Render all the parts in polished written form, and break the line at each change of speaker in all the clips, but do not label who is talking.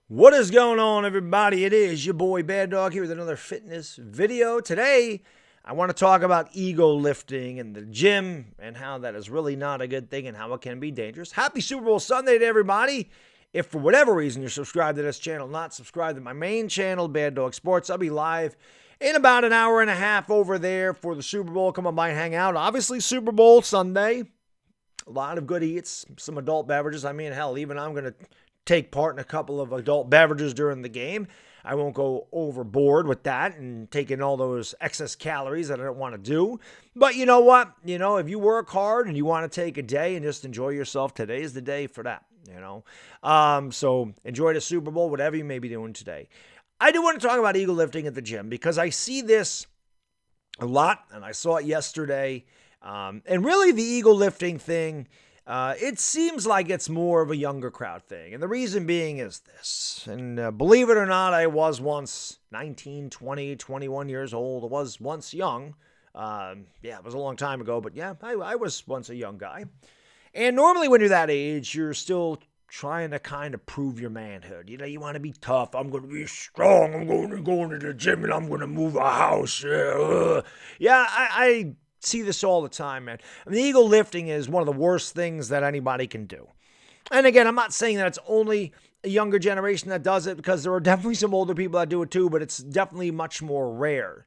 What is going on, everybody? It is your boy Bad Dog here with another fitness video. Today, I want to talk about ego lifting in the gym and how that is really not a good thing and how it can be dangerous. Happy Super Bowl Sunday to everybody. If for whatever reason you're subscribed to this channel, not subscribed to my main channel, Bad Dog Sports, I'll be live in about an hour and a half over there for the Super Bowl. Come on by and hang out. Obviously, Super Bowl Sunday. A lot of good eats, some adult beverages. I mean, hell, even I'm going to take part in a couple of adult beverages during the game. I won't go overboard with that and take in all those excess calories that I don't want to do. But you know what? If you work hard and you want to take a day and just enjoy yourself, today is the day for that, So enjoy the Super Bowl, whatever you may be doing today. I do want to talk about ego lifting at the gym because I see this a lot, and I saw it yesterday. And really the ego lifting thing, it seems like it's more of a younger crowd thing. And the reason being is this. And believe it or not, I was once 19, 20, 21 years old. I was once young. It was a long time ago. But yeah, I was once a young guy. And normally when you're that age, you're still trying to kind of prove your manhood. You want to be tough. I'm going to be strong. I'm going to go into the gym and I'm going to move a house. I see this all the time, man. The ego lifting is one of the worst things that anybody can do. And again, I'm not saying that it's only a younger generation that does it, because there are definitely some older people that do it too, but it's definitely much more rare.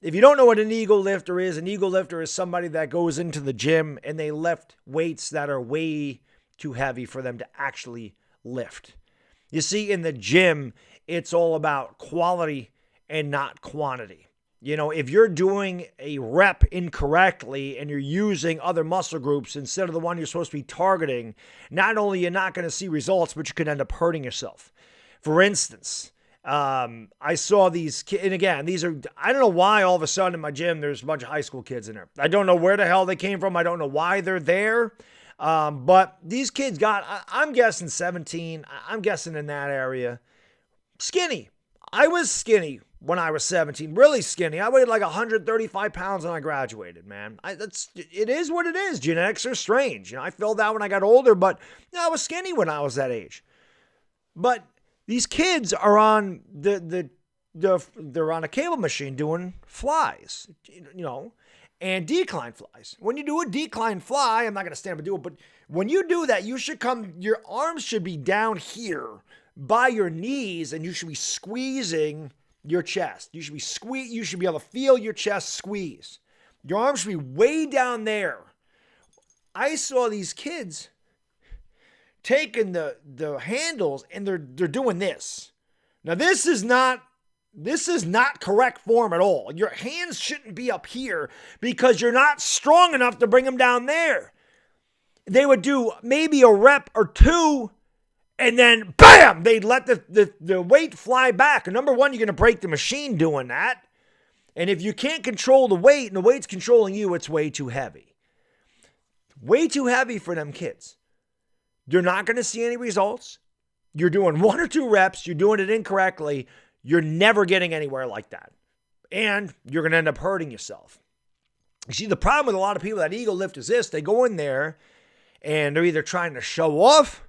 If you don't know what an ego lifter is somebody that goes into the gym and they lift weights that are way too heavy for them to actually lift. You see, in the gym, it's all about quality and not quantity. If you're doing a rep incorrectly and you're using other muscle groups instead of the one you're supposed to be targeting, not only you're not going to see results, but you could end up hurting yourself. For instance, I saw these kids, and again, I don't know why all of a sudden in my gym there's a bunch of high school kids in there. I don't know where the hell they came from. I don't know why they're there. But these kids I'm guessing 17, I'm guessing in that area. Skinny. I was skinny when I was 17, really skinny. I weighed like 135 pounds when I graduated, man. It is what it is. Genetics are strange. I filled out when I got older, but I was skinny when I was that age. But these kids are on they're on a cable machine doing flies, and decline flies. When you do a decline fly, I'm not going to stand up and do it, but when you do that, your arms should be down here by your knees, and you should be squeezing your chest. You should be able to feel your chest squeeze. Your arms should be way down there. I saw these kids taking the handles and they're doing this. Now this is not correct form at all. Your hands shouldn't be up here because you're not strong enough to bring them down there. They would do maybe a rep or two, and then, bam, they'd let the weight fly back. And number one, you're going to break the machine doing that. And if you can't control the weight and the weight's controlling you, it's way too heavy. Way too heavy for them kids. You're not going to see any results. You're doing one or two reps. You're doing it incorrectly. You're never getting anywhere like that. And you're going to end up hurting yourself. You see, the problem with a lot of people that ego lift is this. They go in there and they're either trying to show off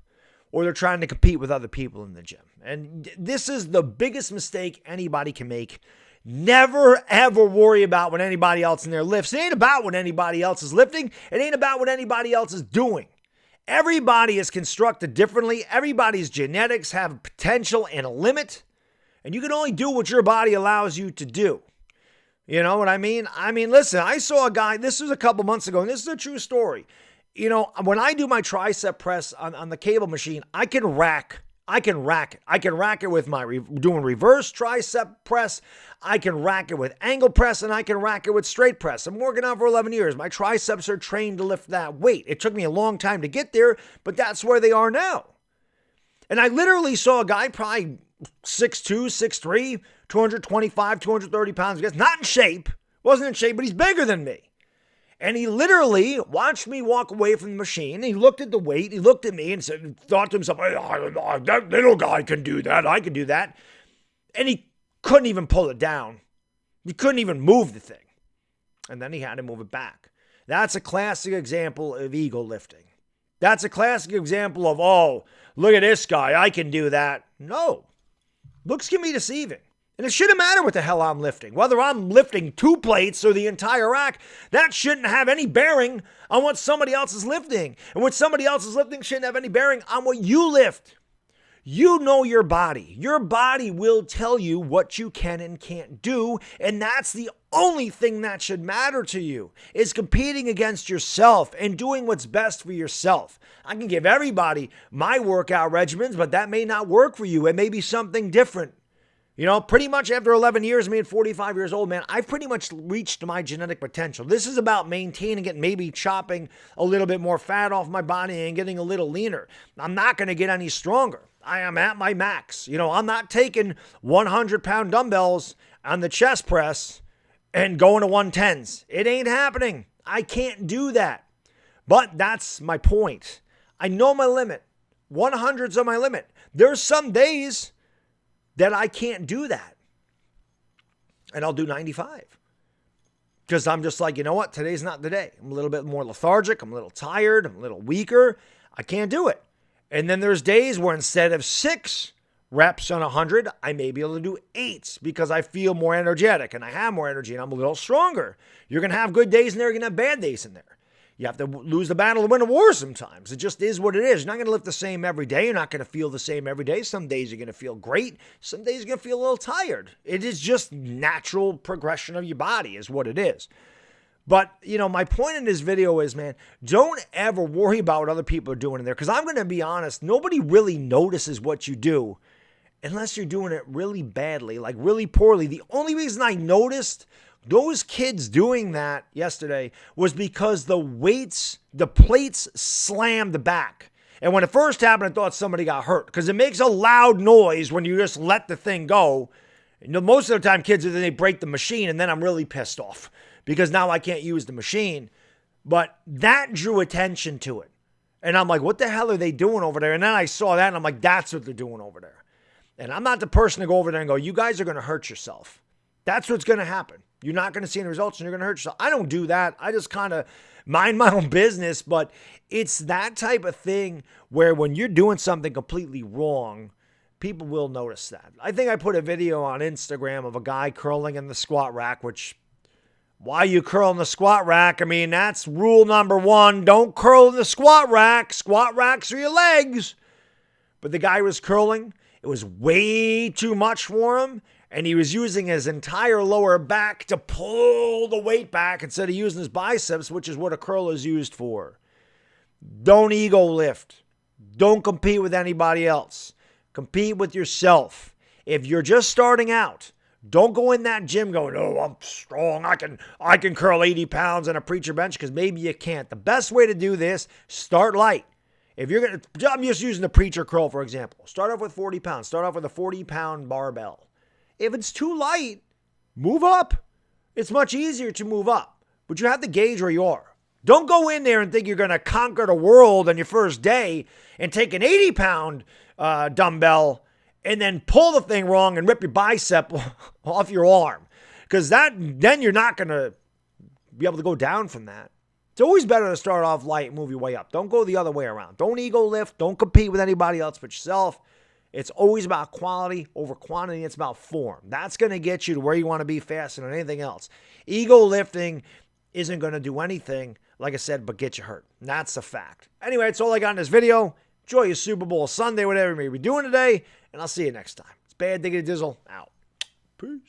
or they're trying to compete with other people in the gym. And this is the biggest mistake anybody can make. Never, ever worry about what anybody else in there lifts. It ain't about what anybody else is lifting. It ain't about what anybody else is doing. Everybody is constructed differently. Everybody's genetics have a potential and a limit. And you can only do what your body allows you to do. You know what I mean? Listen, I saw a guy, this was a couple months ago, and this is a true story. When I do my tricep press on the cable machine, I can rack it. I can rack it with doing reverse tricep press. I can rack it with angle press, and I can rack it with straight press. I'm working out for 11 years. My triceps are trained to lift that weight. It took me a long time to get there, but that's where they are now. And I literally saw a guy probably 6'2", 6'3", 225, 230 pounds. Not in shape. Wasn't in shape, but he's bigger than me. And he literally watched me walk away from the machine. He looked at the weight. He looked at me and thought to himself, that little guy can do that. I can do that. And he couldn't even pull it down. He couldn't even move the thing. And then he had to move it back. That's a classic example of ego lifting. That's a classic example of, look at this guy, I can do that. No. Looks can be deceiving. And it shouldn't matter what the hell I'm lifting. Whether I'm lifting 2 plates or the entire rack, that shouldn't have any bearing on what somebody else is lifting. And what somebody else is lifting shouldn't have any bearing on what you lift. You know your body. Your body will tell you what you can and can't do. And that's the only thing that should matter to you, is competing against yourself and doing what's best for yourself. I can give everybody my workout regimens, but that may not work for you. It may be something different. You know, pretty much after 11 years, me at 45 years old, man, I've pretty much reached my genetic potential. This is about maintaining it, maybe chopping a little bit more fat off my body and getting a little leaner. I'm not going to get any stronger. I am at my max. You know, I'm not taking 100-pound dumbbells on the chest press and going to 110s. It ain't happening. I can't do that. But that's my point. I know my limit. 100s are my limit. There's some days that I can't do that. And I'll do 95. Because I'm just like, you know what? Today's not the day. I'm a little bit more lethargic. I'm a little tired. I'm a little weaker. I can't do it. And then there's days where instead of 6 reps on 100, I may be able to do 8 because I feel more energetic and I have more energy and I'm a little stronger. You're going to have good days in there. You're going to have bad days in there. You have to lose the battle to win a war sometimes. It just is what it is. You're not going to lift the same every day. You're not going to feel the same every day. Some days you're going to feel great. Some days you're going to feel a little tired. It is just natural progression of your body is what it is. But, you know, my point in this video is, man, don't ever worry about what other people are doing in there. Because I'm going to be honest, nobody really notices what you do unless you're doing it really badly, like really poorly. The only reason I noticed those kids doing that yesterday was because the plates slammed back. And when it first happened, I thought somebody got hurt because it makes a loud noise when you just let the thing go. You know, most of the time kids, they break the machine and then I'm really pissed off because now I can't use the machine. But that drew attention to it. And I'm like, what the hell are they doing over there? And then I saw that and I'm like, that's what they're doing over there. And I'm not the person to go over there and go, you guys are going to hurt yourself. That's what's going to happen. You're not going to see any results and you're going to hurt yourself. I don't do that. I just kind of mind my own business. But it's that type of thing where when you're doing something completely wrong, people will notice that. I think I put a video on Instagram of a guy curling in the squat rack, which, why you curl in the squat rack? I mean, that's rule number 1. Don't curl in the squat rack. Squat racks are your legs. But the guy was curling. It was way too much for him. And he was using his entire lower back to pull the weight back instead of using his biceps, which is what a curl is used for. Don't ego lift. Don't compete with anybody else. Compete with yourself. If you're just starting out, don't go in that gym going, oh, I'm strong. I can curl 80 pounds on a preacher bench, because maybe you can't. The best way to do this, start light. If you're going to, I'm just using the preacher curl, for example. Start off with 40 pounds. Start off with a 40-pound barbell. If it's too light, move up. It's much easier to move up, but you have to gauge where you are. Don't go in there and think you're going to conquer the world on your first day and take an 80-pound dumbbell and then pull the thing wrong and rip your bicep off your arm. Because then you're not going to be able to go down from that. It's always better to start off light and move your way up. Don't go the other way around. Don't ego lift. Don't compete with anybody else but yourself. It's always about quality over quantity. It's about form. That's going to get you to where you want to be faster than anything else. Ego lifting isn't going to do anything, like I said, but get you hurt. And that's a fact. Anyway, that's all I got in this video. Enjoy your Super Bowl Sunday, whatever you may be doing today, and I'll see you next time. It's Bad Diggity Dizzle, out. Peace.